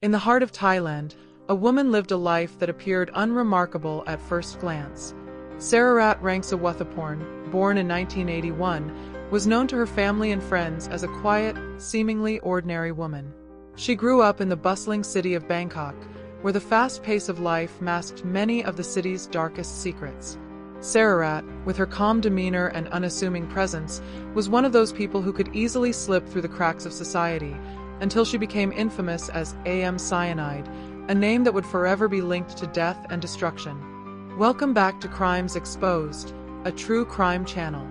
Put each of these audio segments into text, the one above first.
In the heart of Thailand, a woman lived a life that appeared unremarkable at first glance. Sararat Rangsiwuthaporn, born in 1981, was known to her family and friends as a quiet, seemingly ordinary woman. She grew up in the bustling city of Bangkok, where the fast pace of life masked many of the city's darkest secrets. Sararat, with her calm demeanor and unassuming presence, was one of those people who could easily slip through the cracks of society, until she became infamous as Cyanide, a name that would forever be linked to death and destruction. Welcome back to Crimes Exposed, a true crime channel.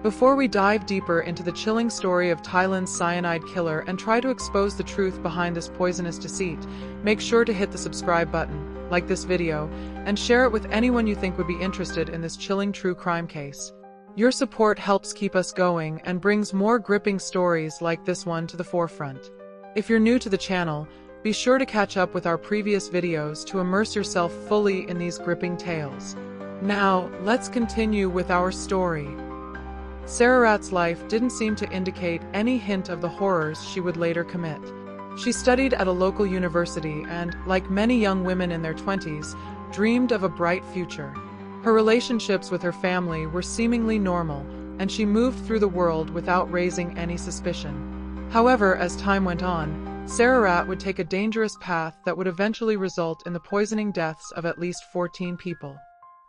Before we dive deeper into the chilling story of Thailand's Cyanide Killer and try to expose the truth behind this poisonous deceit, make sure to hit the subscribe button, like this video, and share it with anyone you think would be interested in this chilling true crime case. Your support helps keep us going and brings more gripping stories like this one to the forefront. If you're new to the channel, be sure to catch up with our previous videos to immerse yourself fully in these gripping tales. Now, let's continue with our story. Sararat's life didn't seem to indicate any hint of the horrors she would later commit. She studied at a local university and, like many young women in their 20s, dreamed of a bright future. Her relationships with her family were seemingly normal, and she moved through the world without raising any suspicion. However, as time went on, Sararat would take a dangerous path that would eventually result in the poisoning deaths of at least 14 people.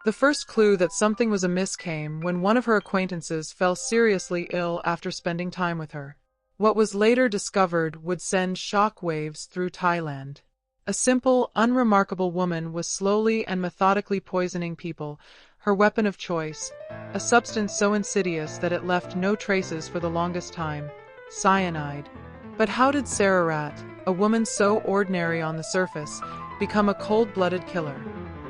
The first clue that something was amiss came when one of her acquaintances fell seriously ill after spending time with her. What was later discovered would send shock waves through Thailand. A simple, unremarkable woman was slowly and methodically poisoning people, her weapon of choice, a substance so insidious that it left no traces for the longest time: cyanide. But how did Sararat, a woman so ordinary on the surface, become a cold-blooded killer?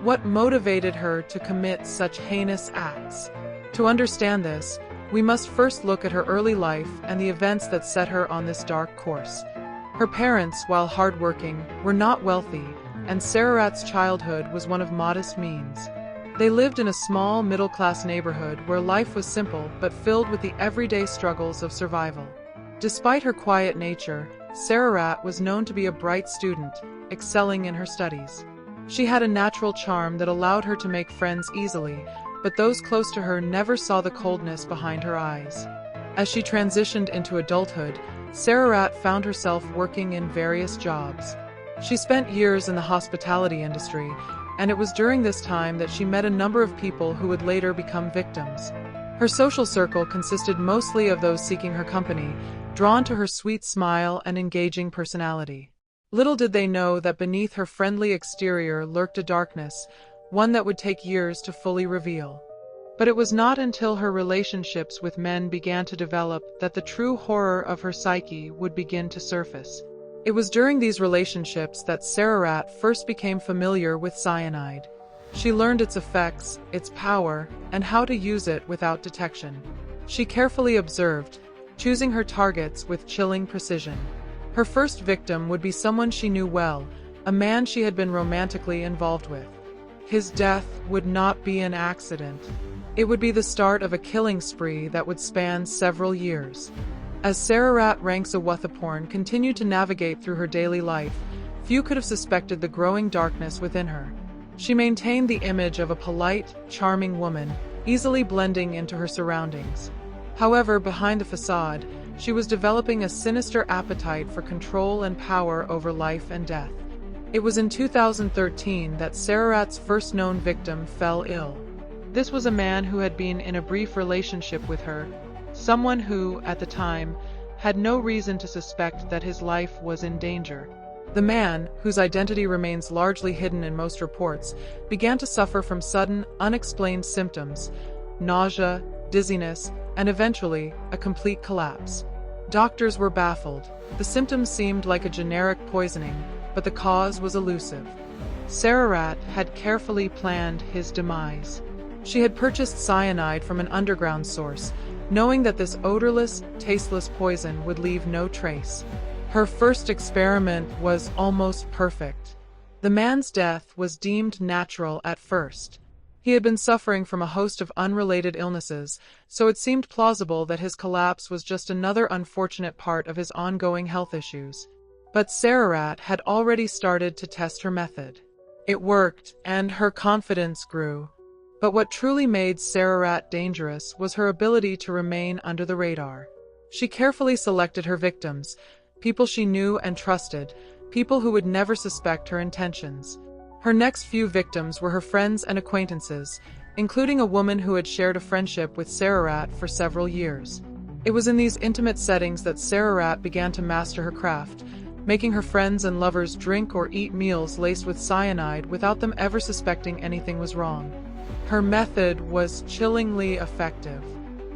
What motivated her to commit such heinous acts? To understand this, we must first look at her early life and the events that set her on this dark course. Her parents, while hardworking, were not wealthy, and Sararat's childhood was one of modest means. They lived in a small, middle-class neighborhood where life was simple but filled with the everyday struggles of survival. Despite her quiet nature, Sararat was known to be a bright student, excelling in her studies. She had a natural charm that allowed her to make friends easily, but those close to her never saw the coldness behind her eyes. As she transitioned into adulthood, Sararat found herself working in various jobs. She spent years in the hospitality industry, and it was during this time that she met a number of people who would later become victims. Her social circle consisted mostly of those seeking her company, drawn to her sweet smile and engaging personality. Little did they know that beneath her friendly exterior lurked a darkness, one that would take years to fully reveal. But it was not until her relationships with men began to develop that the true horror of her psyche would begin to surface. It was during these relationships that Sararat first became familiar with cyanide. She learned its effects, its power, and how to use it without detection. She carefully observed, choosing her targets with chilling precision. Her first victim would be someone she knew well, a man she had been romantically involved with. His death would not be an accident. It would be the start of a killing spree that would span several years. As Sararat Rangsiwuthaporn continued to navigate through her daily life, few could have suspected the growing darkness within her. She maintained the image of a polite, charming woman, easily blending into her surroundings. However, behind the facade, she was developing a sinister appetite for control and power over life and death. It was in 2013 that Sararat's first known victim fell ill. This was a man who had been in a brief relationship with her, someone who, at the time, had no reason to suspect that his life was in danger. The man, whose identity remains largely hidden in most reports, began to suffer from sudden, unexplained symptoms: nausea, dizziness, and eventually, a complete collapse. Doctors were baffled. The symptoms seemed like a generic poisoning, but the cause was elusive. Sararat had carefully planned his demise. She had purchased cyanide from an underground source, knowing that this odorless, tasteless poison would leave no trace. Her first experiment was almost perfect. The man's death was deemed natural at first. He had been suffering from a host of unrelated illnesses, so it seemed plausible that his collapse was just another unfortunate part of his ongoing health issues. But Sararat had already started to test her method. It worked, and her confidence grew. But what truly made Sararat dangerous was her ability to remain under the radar. She carefully selected her victims, people she knew and trusted, people who would never suspect her intentions. Her next few victims were her friends and acquaintances, including a woman who had shared a friendship with Sararat for several years. It was in these intimate settings that Sararat began to master her craft, making her friends and lovers drink or eat meals laced with cyanide without them ever suspecting anything was wrong. Her method was chillingly effective.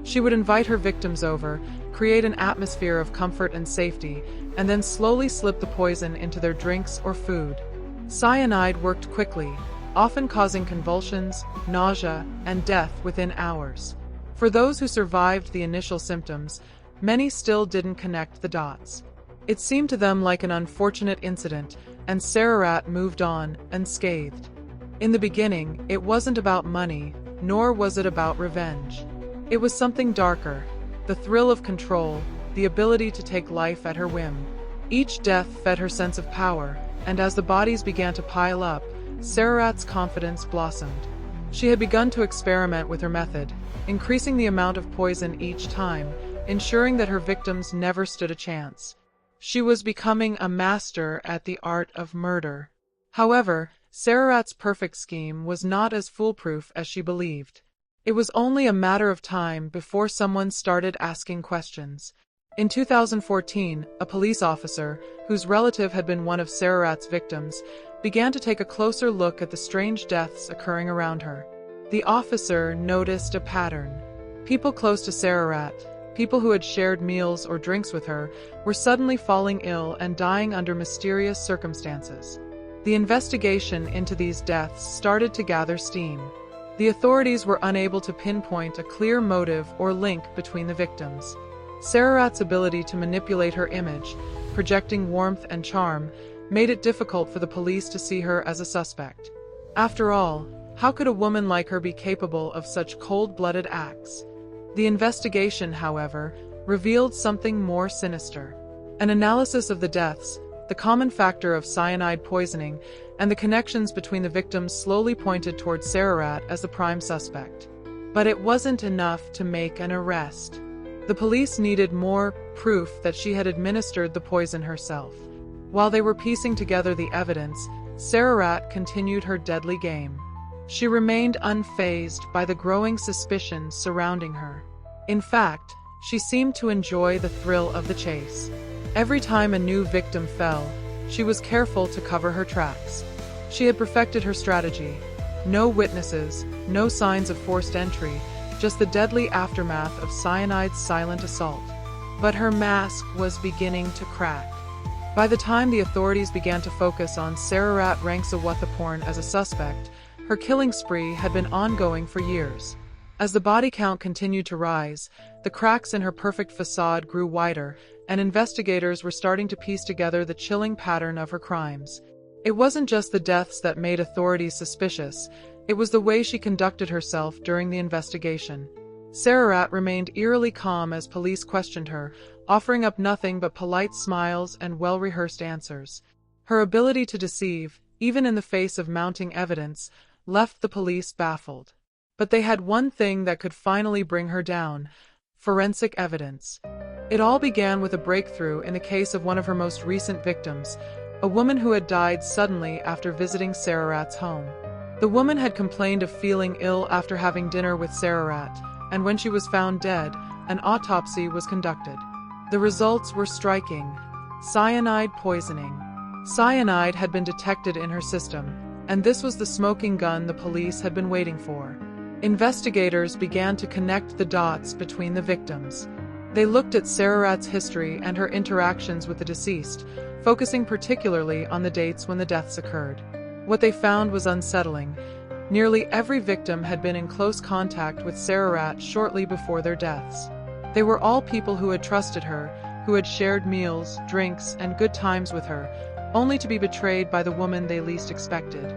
She would invite her victims over, create an atmosphere of comfort and safety, and then slowly slip the poison into their drinks or food. Cyanide worked quickly, often causing convulsions, nausea, and death within hours. For those who survived the initial symptoms, many still didn't connect the dots. It seemed to them like an unfortunate incident, and Sararat moved on, unscathed. In the beginning, it wasn't about money, nor was it about revenge. It was something darker, the thrill of control, the ability to take life at her whim. Each death fed her sense of power, and as the bodies began to pile up, Sararat's confidence blossomed. She had begun to experiment with her method, increasing the amount of poison each time, ensuring that her victims never stood a chance. She was becoming a master at the art of murder. However, Sararat's perfect scheme was not as foolproof as she believed. It was only a matter of time before someone started asking questions. In 2014, a police officer, whose relative had been one of Sararat's victims, began to take a closer look at the strange deaths occurring around her. The officer noticed a pattern. People close to Sararat, people who had shared meals or drinks with her, were suddenly falling ill and dying under mysterious circumstances. The investigation into these deaths started to gather steam. The authorities were unable to pinpoint a clear motive or link between the victims. Sararat's ability to manipulate her image, projecting warmth and charm, made it difficult for the police to see her as a suspect. After all, how could a woman like her be capable of such cold-blooded acts? The investigation, however, revealed something more sinister. An analysis of the deaths, the common factor of cyanide poisoning, and the connections between the victims slowly pointed toward Sararat as the prime suspect. But it wasn't enough to make an arrest. The police needed more proof that she had administered the poison herself. While they were piecing together the evidence, Sararat continued her deadly game. She remained unfazed by the growing suspicion surrounding her. In fact, she seemed to enjoy the thrill of the chase. Every time a new victim fell, she was careful to cover her tracks. She had perfected her strategy. No witnesses, no signs of forced entry, just the deadly aftermath of cyanide's silent assault. But her mask was beginning to crack. By the time the authorities began to focus on Sararat Rangsiwuthaporn as a suspect, her killing spree had been ongoing for years. As the body count continued to rise, the cracks in her perfect facade grew wider, and investigators were starting to piece together the chilling pattern of her crimes. It wasn't just the deaths that made authorities suspicious, it was the way she conducted herself during the investigation. Sararat remained eerily calm as police questioned her, offering up nothing but polite smiles and well-rehearsed answers. Her ability to deceive, even in the face of mounting evidence, left the police baffled. But they had one thing that could finally bring her down: forensic evidence. It all began with a breakthrough in the case of one of her most recent victims, a woman who had died suddenly after visiting Sararat's home. The woman had complained of feeling ill after having dinner with Sararat, and when she was found dead, an autopsy was conducted. The results were striking: cyanide poisoning. Cyanide had been detected in her system, and this was the smoking gun the police had been waiting for. Investigators began to connect the dots between the victims. They looked at Sararat's history and her interactions with the deceased, focusing particularly on the dates when the deaths occurred. What they found was unsettling. Nearly every victim had been in close contact with Sararat shortly before their deaths. They were all people who had trusted her, who had shared meals, drinks, and good times with her, only to be betrayed by the woman they least expected.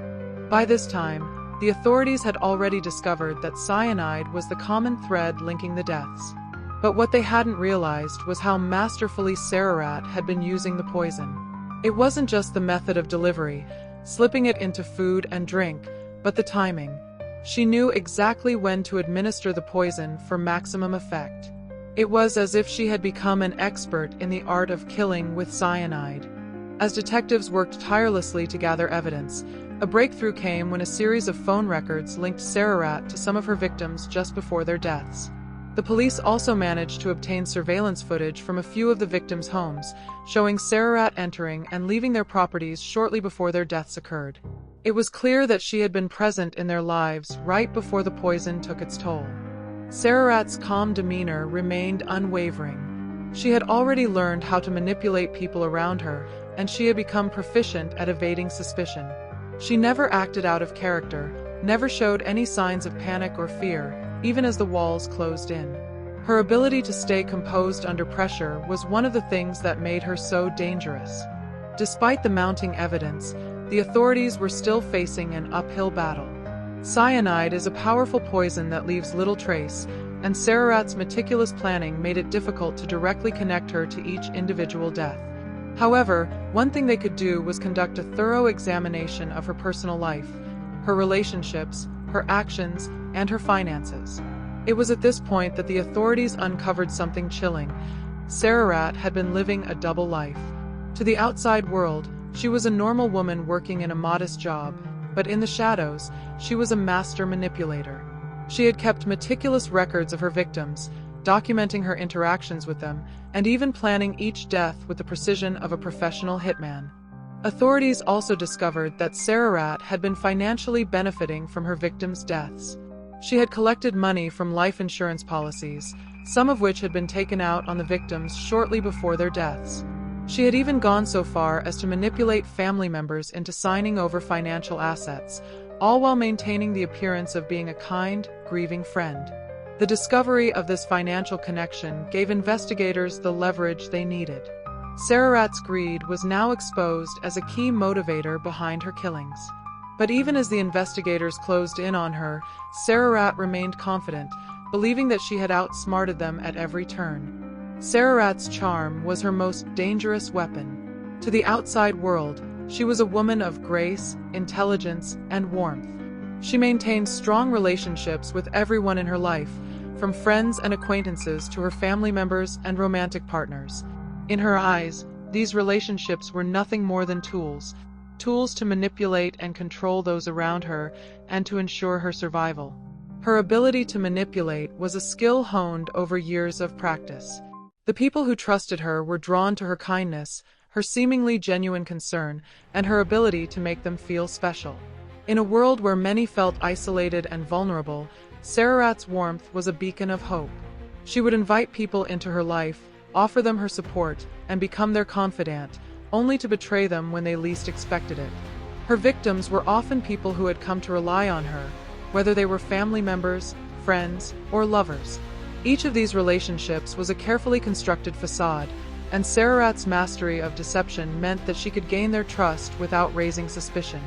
By this time, the authorities had already discovered that cyanide was the common thread linking the deaths. But what they hadn't realized was how masterfully Sararat had been using the poison. It wasn't just the method of delivery, slipping it into food and drink, but the timing. She knew exactly when to administer the poison for maximum effect. It was as if she had become an expert in the art of killing with cyanide. As detectives worked tirelessly to gather evidence, a breakthrough came when a series of phone records linked Sararat to some of her victims just before their deaths. The police also managed to obtain surveillance footage from a few of the victims' homes, showing Sararat entering and leaving their properties shortly before their deaths occurred. It was clear that she had been present in their lives right before the poison took its toll. Sararat's calm demeanor remained unwavering. She had already learned how to manipulate people around her, and she had become proficient at evading suspicion. She never acted out of character, never showed any signs of panic or fear, even as the walls closed in. Her ability to stay composed under pressure was one of the things that made her so dangerous. Despite the mounting evidence, the authorities were still facing an uphill battle. Cyanide is a powerful poison that leaves little trace, and Sararat's meticulous planning made it difficult to directly connect her to each individual death. However, one thing they could do was conduct a thorough examination of her personal life, her relationships, her actions, and her finances. It was at this point that the authorities uncovered something chilling. Sararat had been living a double life. To the outside world, she was a normal woman working in a modest job, but in the shadows, she was a master manipulator. She had kept meticulous records of her victims, documenting her interactions with them, and even planning each death with the precision of a professional hitman. Authorities also discovered that Sararat had been financially benefiting from her victims' deaths. She had collected money from life insurance policies, some of which had been taken out on the victims shortly before their deaths. She had even gone so far as to manipulate family members into signing over financial assets, all while maintaining the appearance of being a kind, grieving friend. The discovery of this financial connection gave investigators the leverage they needed. Sararat's greed was now exposed as a key motivator behind her killings. But even as the investigators closed in on her, Sararat remained confident, believing that she had outsmarted them at every turn. Sararat's charm was her most dangerous weapon. To the outside world, she was a woman of grace, intelligence, and warmth. She maintained strong relationships with everyone in her life, from friends and acquaintances to her family members and romantic partners. In her eyes, these relationships were nothing more than tools to manipulate and control those around her and to ensure her survival. Her ability to manipulate was a skill honed over years of practice. The people who trusted her were drawn to her kindness, her seemingly genuine concern, and her ability to make them feel special. In a world where many felt isolated and vulnerable, Sararat's warmth was a beacon of hope. She would invite people into her life, offer them her support, and become their confidant, only to betray them when they least expected it. Her victims were often people who had come to rely on her, whether they were family members, friends, or lovers. Each of these relationships was a carefully constructed facade, and Sararat's mastery of deception meant that she could gain their trust without raising suspicion.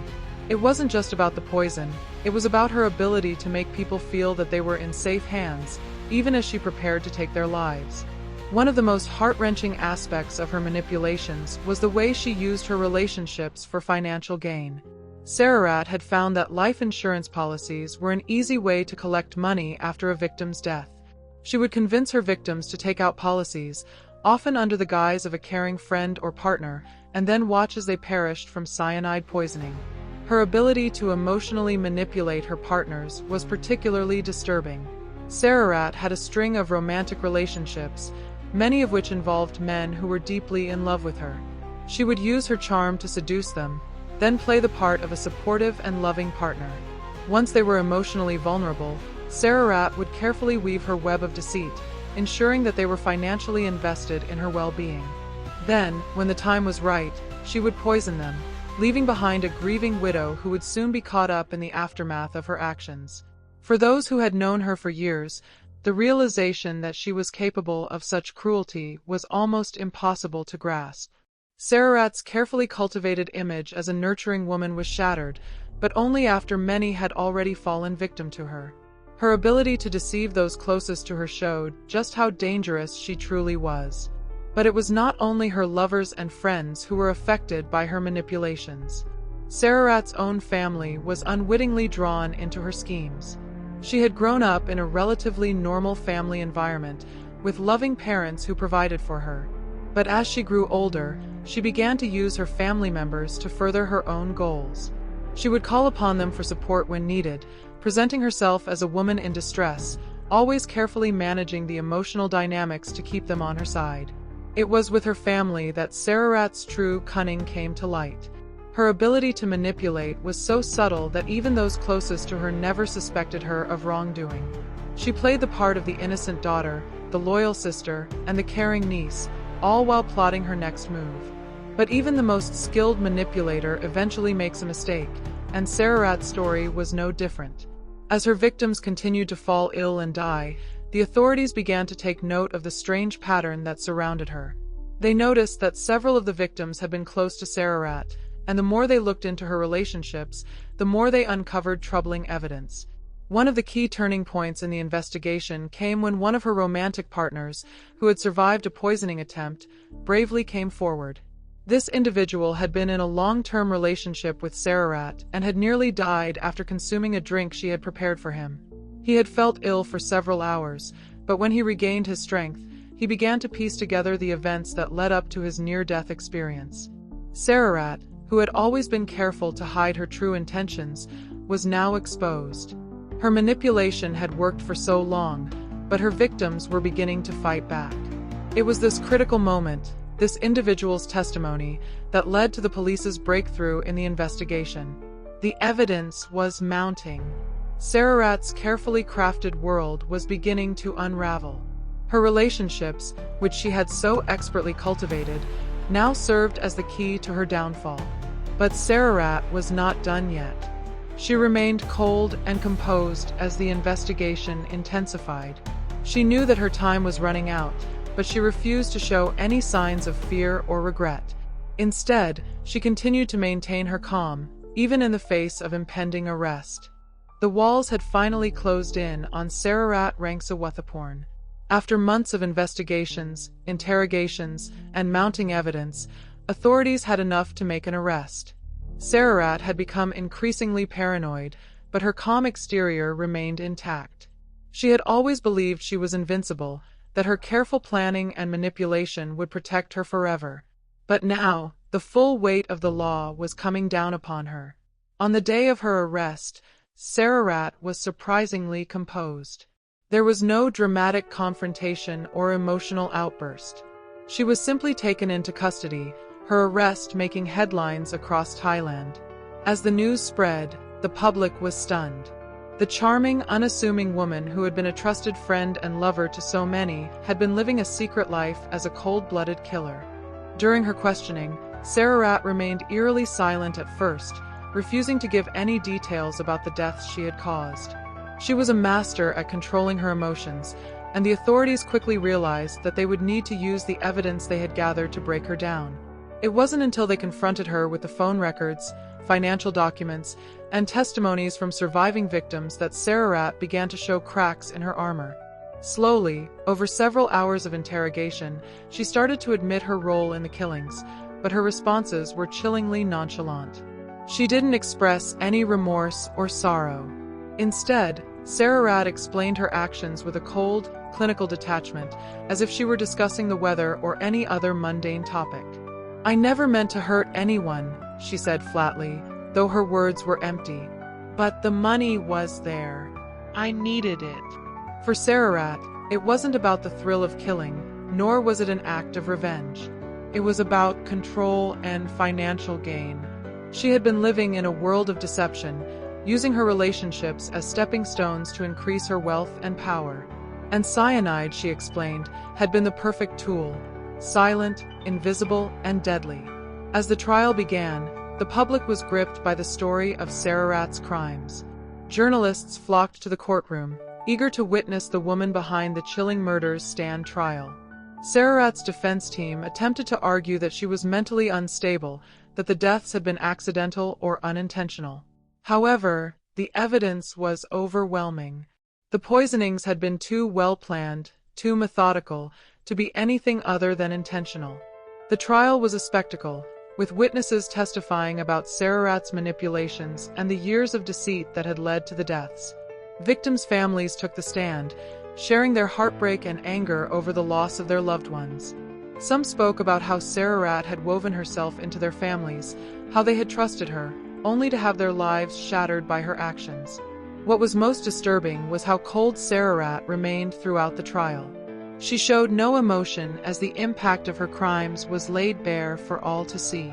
It wasn't just about the poison, it was about her ability to make people feel that they were in safe hands, even as she prepared to take their lives. One of the most heart-wrenching aspects of her manipulations was the way she used her relationships for financial gain. Sararat had found that life insurance policies were an easy way to collect money after a victim's death. She would convince her victims to take out policies, often under the guise of a caring friend or partner, and then watch as they perished from cyanide poisoning. Her ability to emotionally manipulate her partners was particularly disturbing. Sararat had a string of romantic relationships, many of which involved men who were deeply in love with her. She would use her charm to seduce them, then play the part of a supportive and loving partner. Once they were emotionally vulnerable, Sararat would carefully weave her web of deceit, ensuring that they were financially invested in her well-being. Then, when the time was right, she would poison them, leaving behind a grieving widow who would soon be caught up in the aftermath of her actions. For those who had known her for years, the realization that she was capable of such cruelty was almost impossible to grasp. Sararat's carefully cultivated image as a nurturing woman was shattered, but only after many had already fallen victim to her. Her ability to deceive those closest to her showed just how dangerous she truly was. But it was not only her lovers and friends who were affected by her manipulations. Sararat's own family was unwittingly drawn into her schemes. She had grown up in a relatively normal family environment, with loving parents who provided for her. But as she grew older, she began to use her family members to further her own goals. She would call upon them for support when needed, presenting herself as a woman in distress, always carefully managing the emotional dynamics to keep them on her side. It was with her family that Sararat's true cunning came to light. Her ability to manipulate was so subtle that even those closest to her never suspected her of wrongdoing. She played the part of the innocent daughter, the loyal sister, and the caring niece, all while plotting her next move. But even the most skilled manipulator eventually makes a mistake, and Sararat's story was no different. As her victims continued to fall ill and die, the authorities began to take note of the strange pattern that surrounded her. They noticed that several of the victims had been close to Sararat, and the more they looked into her relationships, the more they uncovered troubling evidence. One of the key turning points in the investigation came when one of her romantic partners, who had survived a poisoning attempt, bravely came forward. This individual had been in a long-term relationship with Sararat and had nearly died after consuming a drink she had prepared for him. He had felt ill for several hours, but when he regained his strength, he began to piece together the events that led up to his near-death experience. Sararat, who had always been careful to hide her true intentions, was now exposed. Her manipulation had worked for so long, but her victims were beginning to fight back. It was this critical moment, this individual's testimony, that led to the police's breakthrough in the investigation. The evidence was mounting. Sararat's carefully crafted world was beginning to unravel. Her relationships, which she had so expertly cultivated, now served as the key to her downfall. But Sararat was not done yet. She remained cold and composed as the investigation intensified. She knew that her time was running out, but she refused to show any signs of fear or regret. Instead, she continued to maintain her calm, even in the face of impending arrest. The walls had finally closed in on Sararat Rangsiwuthaporn. After months of investigations, interrogations, and mounting evidence, authorities had enough to make an arrest. Sararat had become increasingly paranoid, but her calm exterior remained intact. She had always believed she was invincible, that her careful planning and manipulation would protect her forever. But now, the full weight of the law was coming down upon her. On the day of her arrest, Sararat was surprisingly composed. There was no dramatic confrontation or emotional outburst. She was simply taken into custody, her arrest making headlines across Thailand. As the news spread, the public was stunned. The charming, unassuming woman who had been a trusted friend and lover to so many had been living a secret life as a cold-blooded killer. During her questioning, Sararat remained eerily silent at first, refusing to give any details about the deaths she had caused. She was a master at controlling her emotions, and the authorities quickly realized that they would need to use the evidence they had gathered to break her down. It wasn't until they confronted her with the phone records, financial documents, and testimonies from surviving victims that Sararat began to show cracks in her armor. Slowly, over several hours of interrogation, she started to admit her role in the killings, but her responses were chillingly nonchalant. She didn't express any remorse or sorrow. Instead, Sararat explained her actions with a cold, clinical detachment, as if she were discussing the weather or any other mundane topic. "I never meant to hurt anyone," she said flatly, though her words were empty. "But the money was there. I needed it." For Sararat, it wasn't about the thrill of killing, nor was it an act of revenge. It was about control and financial gain. She had been living in a world of deception, using her relationships as stepping stones to increase her wealth and power. And cyanide, she explained, had been the perfect tool, silent, invisible, and deadly. As the trial began, the public was gripped by the story of Sararat's crimes. Journalists flocked to the courtroom, eager to witness the woman behind the chilling murders stand trial. Sararat's defense team attempted to argue that she was mentally unstable, that the deaths had been accidental or unintentional. However, the evidence was overwhelming. The poisonings had been too well planned, too methodical, to be anything other than intentional. The trial was a spectacle, with witnesses testifying about Sararat's manipulations and the years of deceit that had led to the deaths. Victims' families took the stand, sharing their heartbreak and anger over the loss of their loved ones. Some spoke about how Sararat had woven herself into their families, how they had trusted her, only to have their lives shattered by her actions. What was most disturbing was how cold Sararat remained throughout the trial. She showed no emotion as the impact of her crimes was laid bare for all to see.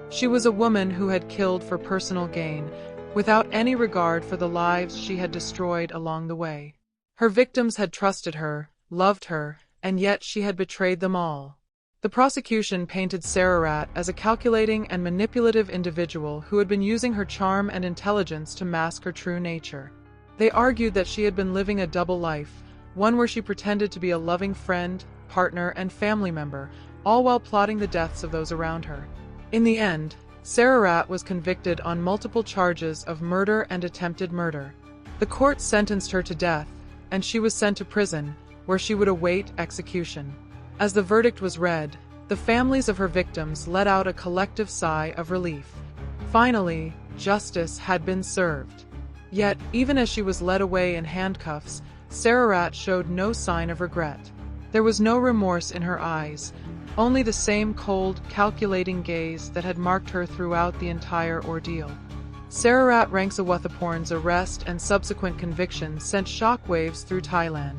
She was a woman who had killed for personal gain, without any regard for the lives she had destroyed along the way. Her victims had trusted her, loved her, and yet she had betrayed them all. The prosecution painted Sararat as a calculating and manipulative individual who had been using her charm and intelligence to mask her true nature. They argued that she had been living a double life, one where she pretended to be a loving friend, partner, and family member, all while plotting the deaths of those around her. In the end, Sararat was convicted on multiple charges of murder and attempted murder. The court sentenced her to death, and she was sent to prison, where she would await execution. As the verdict was read, the families of her victims let out a collective sigh of relief. Finally, justice had been served. Yet, even as she was led away in handcuffs, Sararat showed no sign of regret. There was no remorse in her eyes, only the same cold, calculating gaze that had marked her throughout the entire ordeal. Sararat Rangsiwuthaporn's arrest and subsequent conviction sent shockwaves through Thailand.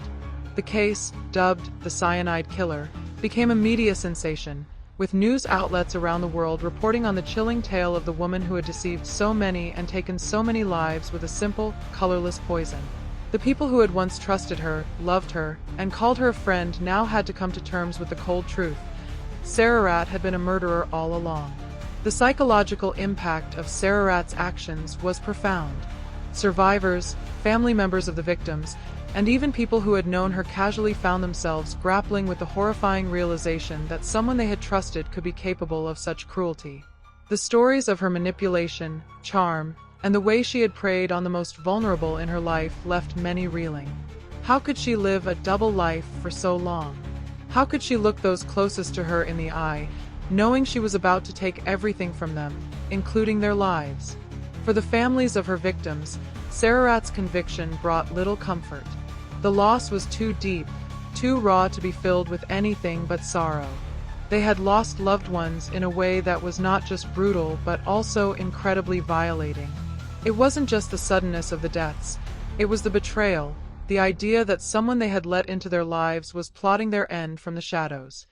The case, dubbed the Cyanide Killer, became a media sensation, with news outlets around the world reporting on the chilling tale of the woman who had deceived so many and taken so many lives with a simple, colorless poison. The people who had once trusted her, loved her, and called her a friend now had to come to terms with the cold truth. Sararat had been a murderer all along. The psychological impact of Sararat's actions was profound. Survivors, family members of the victims, and even people who had known her casually found themselves grappling with the horrifying realization that someone they had trusted could be capable of such cruelty. The stories of her manipulation, charm, and the way she had preyed on the most vulnerable in her life left many reeling. How could she live a double life for so long? How could she look those closest to her in the eye, knowing she was about to take everything from them, including their lives? For the families of her victims, Sararat's conviction brought little comfort. The loss was too deep, too raw to be filled with anything but sorrow. They had lost loved ones in a way that was not just brutal but also incredibly violating. It wasn't just the suddenness of the deaths, it was the betrayal, the idea that someone they had let into their lives was plotting their end from the shadows.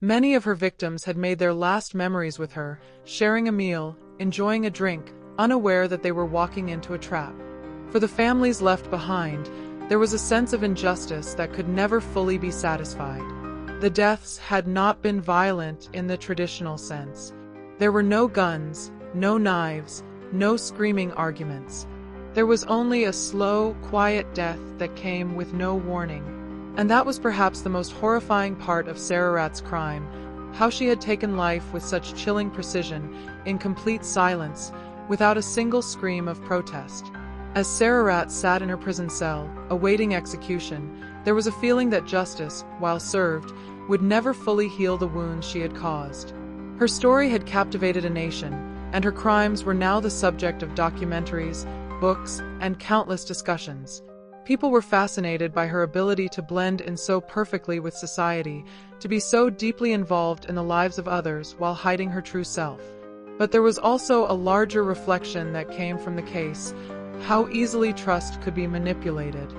Many of her victims had made their last memories with her, sharing a meal, enjoying a drink, unaware that they were walking into a trap. For the families left behind, there was a sense of injustice that could never fully be satisfied. The deaths had not been violent in the traditional sense. There were no guns, no knives, no screaming arguments. There was only a slow, quiet death that came with no warning. And that was perhaps the most horrifying part of Sararat's crime, how she had taken life with such chilling precision, in complete silence, without a single scream of protest. As Sararat sat in her prison cell, awaiting execution, there was a feeling that justice, while served, would never fully heal the wounds she had caused. Her story had captivated a nation, and her crimes were now the subject of documentaries, books, and countless discussions. People were fascinated by her ability to blend in so perfectly with society, to be so deeply involved in the lives of others while hiding her true self. But there was also a larger reflection that came from the case: how easily trust could be manipulated.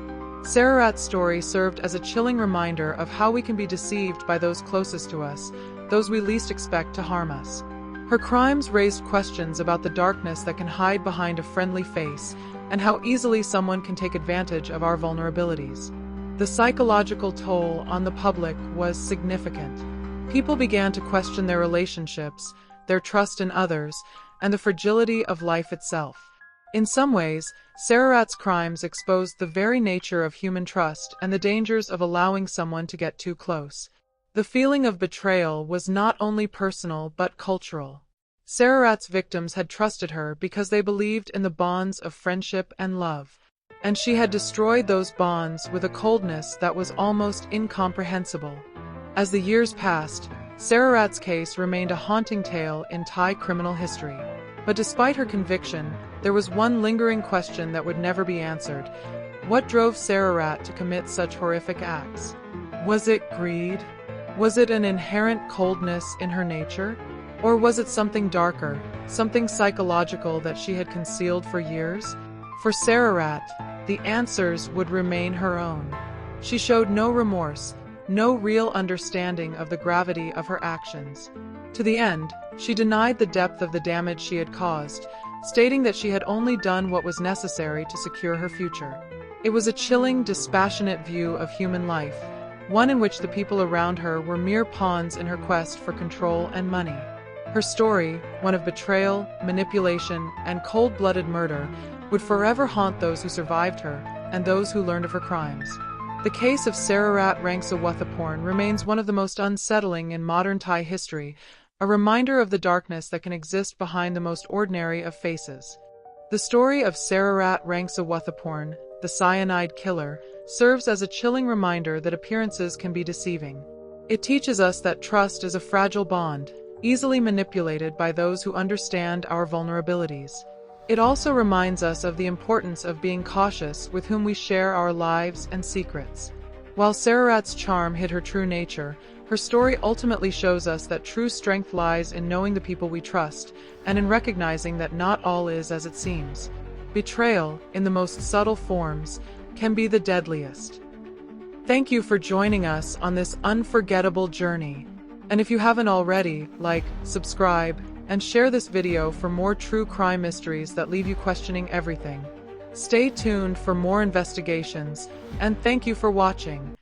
Sararat's story served as a chilling reminder of how we can be deceived by those closest to us, those we least expect to harm us. Her crimes raised questions about the darkness that can hide behind a friendly face, and how easily someone can take advantage of our vulnerabilities. The psychological toll on the public was significant. People began to question their relationships, their trust in others, and the fragility of life itself. In some ways, Sararat's crimes exposed the very nature of human trust and the dangers of allowing someone to get too close. The feeling of betrayal was not only personal but cultural. Sararat's victims had trusted her because they believed in the bonds of friendship and love, and she had destroyed those bonds with a coldness that was almost incomprehensible. As the years passed, Sararat's case remained a haunting tale in Thai criminal history. But despite her conviction, there was one lingering question that would never be answered. What drove Sararat to commit such horrific acts? Was it greed? Was it an inherent coldness in her nature? Or was it something darker, something psychological that she had concealed for years? For Sararat, the answers would remain her own. She showed no remorse, no real understanding of the gravity of her actions. To the end, she denied the depth of the damage she had caused, stating that she had only done what was necessary to secure her future. It was a chilling, dispassionate view of human life, one in which the people around her were mere pawns in her quest for control and money. Her story, one of betrayal, manipulation, and cold-blooded murder, would forever haunt those who survived her and those who learned of her crimes. The case of Sararat Rangsiwuthaporn remains one of the most unsettling in modern Thai history, a reminder of the darkness that can exist behind the most ordinary of faces. The story of Sararat Rangsiwuthaporn, the Cyanide Killer, serves as a chilling reminder that appearances can be deceiving. It teaches us that trust is a fragile bond, easily manipulated by those who understand our vulnerabilities. It also reminds us of the importance of being cautious with whom we share our lives and secrets. While Sararat's charm hid her true nature, her story ultimately shows us that true strength lies in knowing the people we trust, and in recognizing that not all is as it seems. Betrayal, in the most subtle forms, can be the deadliest. Thank you for joining us on this unforgettable journey. And if you haven't already, like, subscribe, and share this video for more true crime mysteries that leave you questioning everything. Stay tuned for more investigations, and thank you for watching.